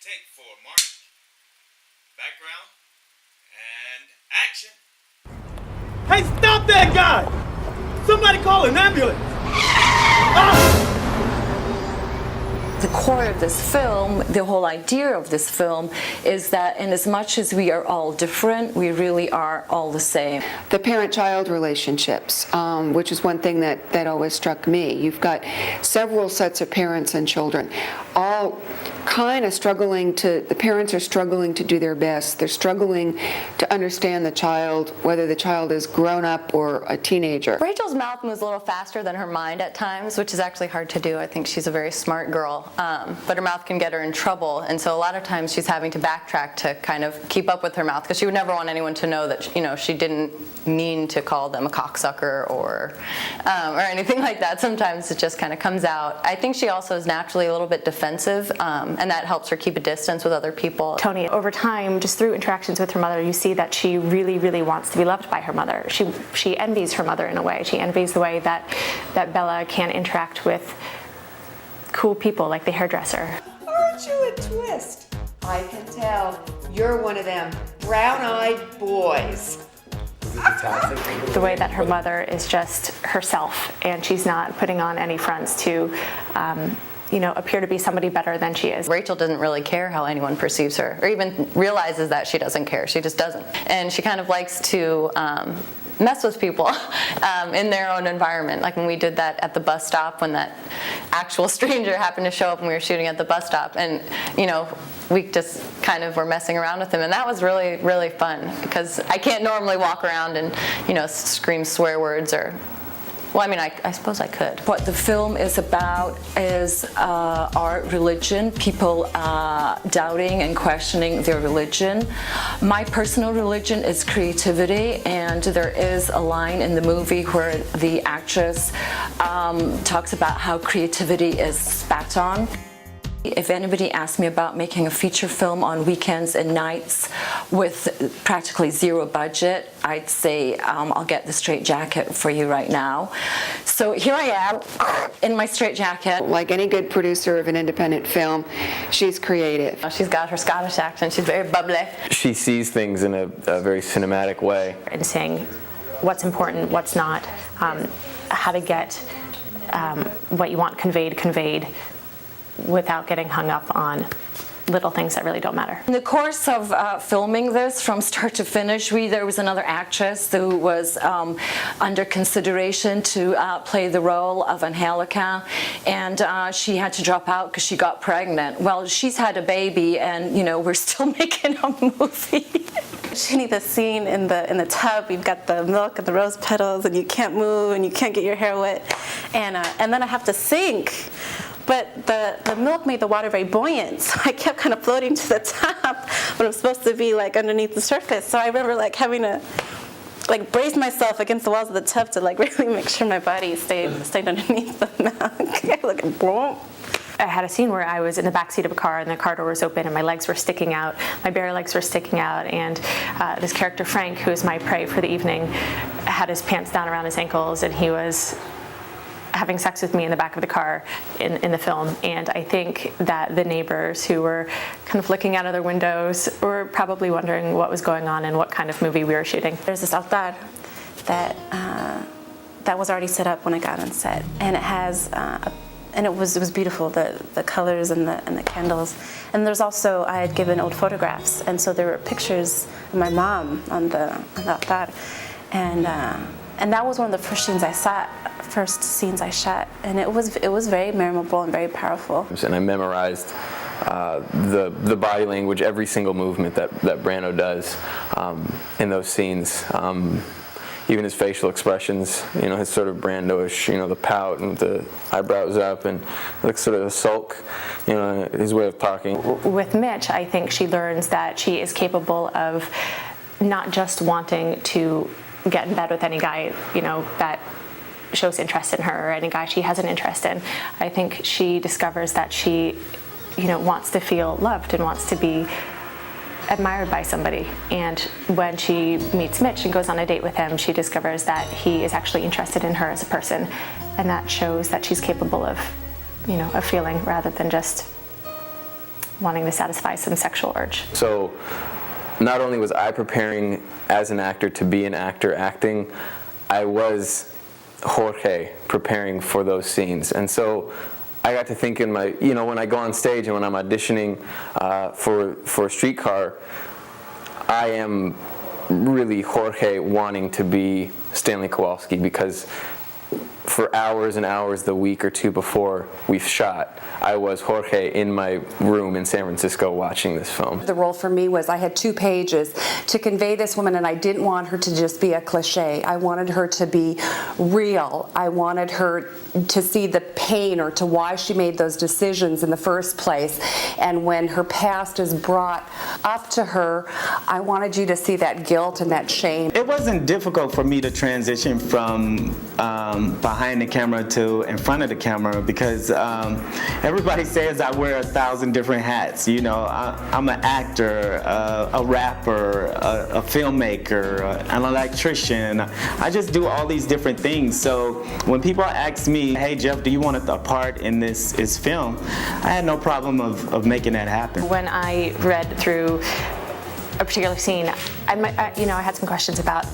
Take 4, Mark. Background. And action. Hey, stop that guy! Somebody call an ambulance! Ah! The core of this film, the whole idea of this film, is that in as much as we are all different, we really are all the same. The parent-child relationships, which is one thing that always struck me. You've got several sets of parents and children, all kind of struggling the parents are struggling to do their best. They're struggling to understand the child, whether the child is grown up or a teenager. Rachel's mouth moves a little faster than her mind at times, which is actually hard to do. I think she's a very smart girl, but her mouth can get her in trouble, and so a lot of times she's having to backtrack to kind of keep up with her mouth, because she would never want anyone to know that, she didn't mean to call them a cocksucker or anything like that. Sometimes it just kind of comes out. I think she also is naturally a little bit defensive, and that helps her keep a distance with other people. Tony, over time, just through interactions with her mother, you see that she really, really wants to be loved by her mother. She envies her mother in a way. She envies the way that Bella can interact with cool people like the hairdresser. Aren't you a twist? I can tell. You're one of them brown-eyed boys. The way that her mother is just herself, and she's not putting on any fronts to appear to be somebody better than she is. Rachel doesn't really care how anyone perceives her, or even realizes that she doesn't care. She just doesn't. And she kind of likes to mess with people in their own environment. Like when we did that at the bus stop, when that actual stranger happened to show up when we were shooting at the bus stop, and we just kind of were messing around with him, and that was really, really fun, because I can't normally walk around and scream swear words or. Well, I mean, I suppose I could. What the film is about is our religion, people doubting and questioning their religion. My personal religion is creativity, and there is a line in the movie where the actress talks about how creativity is spat on. If anybody asked me about making a feature film on weekends and nights with practically zero budget, I'd say I'll get the straitjacket for you right now. So here I am in my straitjacket. Like any good producer of an independent film, she's creative. She's got her Scottish accent. She's very bubbly. She sees things in a very cinematic way. And saying what's important, what's not, how to get what you want conveyed, without getting hung up on little things that really don't matter. In the course of filming this, from start to finish, there was another actress who was under consideration to play the role of Angelica, and she had to drop out because she got pregnant. Well, she's had a baby, and we're still making a movie. She needs a scene in the tub. You've got the milk and the rose petals, and you can't move, and you can't get your hair wet, and then I have to sink. But the milk made the water very buoyant, so I kept kind of floating to the top when I'm supposed to be underneath the surface. So I remember having to brace myself against the walls of the tub to really make sure my body stayed underneath the milk. I had a scene where I was in the backseat of a car and the car door was open and my legs were sticking out, my bare legs were sticking out, and this character Frank, who is my prey for the evening, had his pants down around his ankles, and he was having sex with me in the back of the car in the film. And I think that the neighbors who were kind of looking out of their windows were probably wondering what was going on and what kind of movie we were shooting. There's this altar that was already set up when I got on set, and it has and it was beautiful, the colors and the candles. And there's also, I had given old photographs, and so there were pictures of my mom on the altar, and that was one of the first scenes I shot, and it was very memorable and very powerful. And I memorized the body language, every single movement that Brando does in those scenes. Even his facial expressions, his sort of Brando-ish, the pout and the eyebrows up and sort of the sulk, his way of talking. With Mitch, I think she learns that she is capable of not just wanting to get in bed with any guy, that shows interest in her, or any guy she has an interest in. I think she discovers that she, wants to feel loved and wants to be admired by somebody. And when she meets Mitch and goes on a date with him, she discovers that he is actually interested in her as a person, and that shows that she's capable of, of feeling rather than just wanting to satisfy some sexual urge. So not only was I preparing as an actor to be an actor acting, I was Jorge preparing for those scenes. And so I got to think in my, when I go on stage and when I'm auditioning for Streetcar, I am really Jorge wanting to be Stanley Kowalski, because for hours and hours the week or two before we've shot, I was Jorge in my room in San Francisco watching this film. The role for me was I had 2 pages to convey this woman, and I didn't want her to just be a cliche. I wanted her to be real. I wanted her to see the pain, or to why she made those decisions in the first place. And when her past is brought up to her, I wanted you to see that guilt and that shame. It wasn't difficult for me to transition from behind the camera to in front of the camera, because everybody says I wear 1,000 different hats. I'm an actor, a rapper, a filmmaker, an electrician. I just do all these different things. So when people ask me, hey Jeff, do you want a part in this film? I had no problem of making that happen. When I read through a particular scene, I had some questions about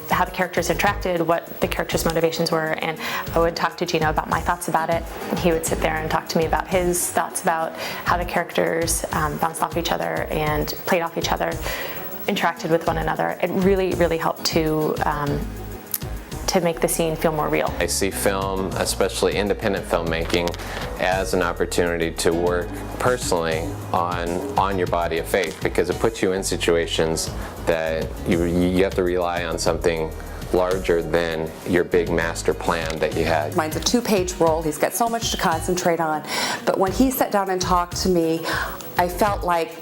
how the characters interacted, what the characters' motivations were, and I would talk to Gino about my thoughts about it. He would sit there and talk to me about his thoughts about how the characters bounced off each other and played off each other, interacted with one another. It really, really helped to make the scene feel more real. I see film, especially independent filmmaking, as an opportunity to work personally on your body of faith, because it puts you in situations that you have to rely on something larger than your big master plan that you had. Mine's a 2-page role. He's got so much to concentrate on. But when he sat down and talked to me, I felt like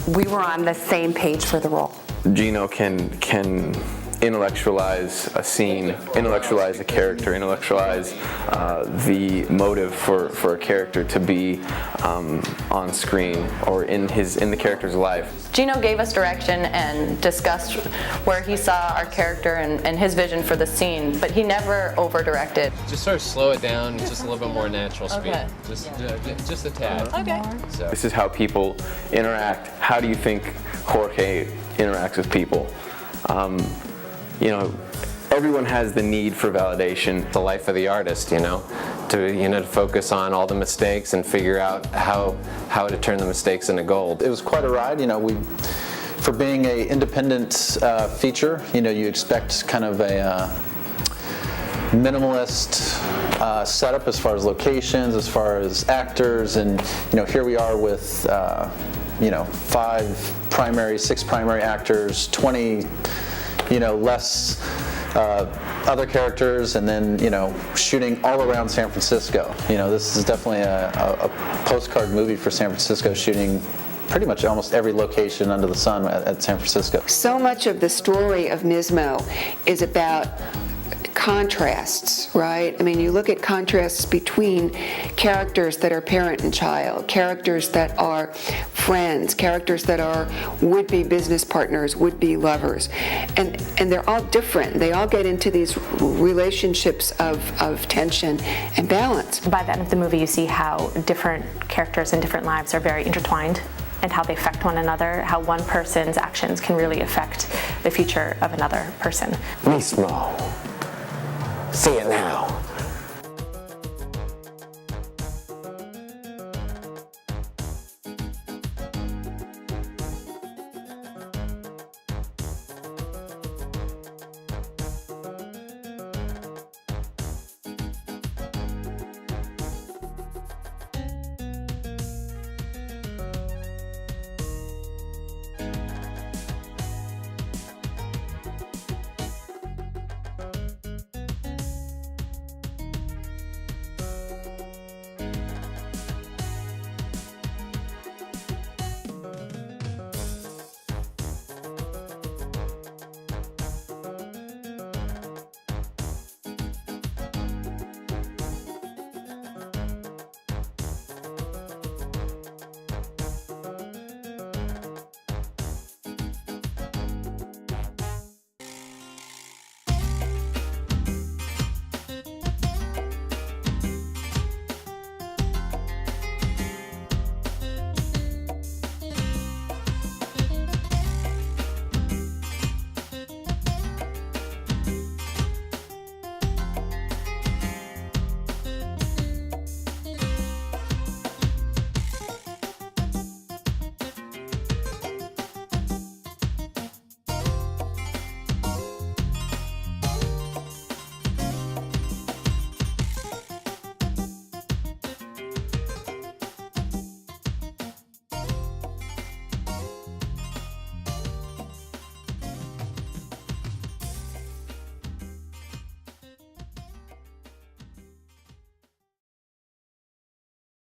we were on the same page for the role. Gino can intellectualize a scene, intellectualize a character, intellectualize the motive for a character to be on screen or in the character's life. Gino gave us direction and discussed where he saw our character and his vision for the scene, but he never over-directed. Just sort of slow it down, just a little bit more natural speed. Okay. Just a tad. Okay. So. This is how people interact. How do you think Jorge interacts with people? Everyone has the need for validation. The life of the artist, to focus on all the mistakes and figure out how to turn the mistakes into gold. It was quite a ride. For being an independent feature, you expect kind of a minimalist setup as far as locations, as far as actors, and here we are with 6 primary actors, 20 less other characters, and then shooting all around San Francisco. This is definitely a postcard movie for San Francisco, shooting pretty much almost every location under the sun at San Francisco. So much of the story of Mismo is about contrasts, right? I mean, you look at contrasts between characters that are parent and child, characters that are friends, characters that are would-be business partners, would-be lovers, and they're all different. They all get into these relationships of tension and balance. By the end of the movie, you see how different characters and different lives are very intertwined, and how they affect one another, how one person's actions can really affect the future of another person. Mismo. See it now.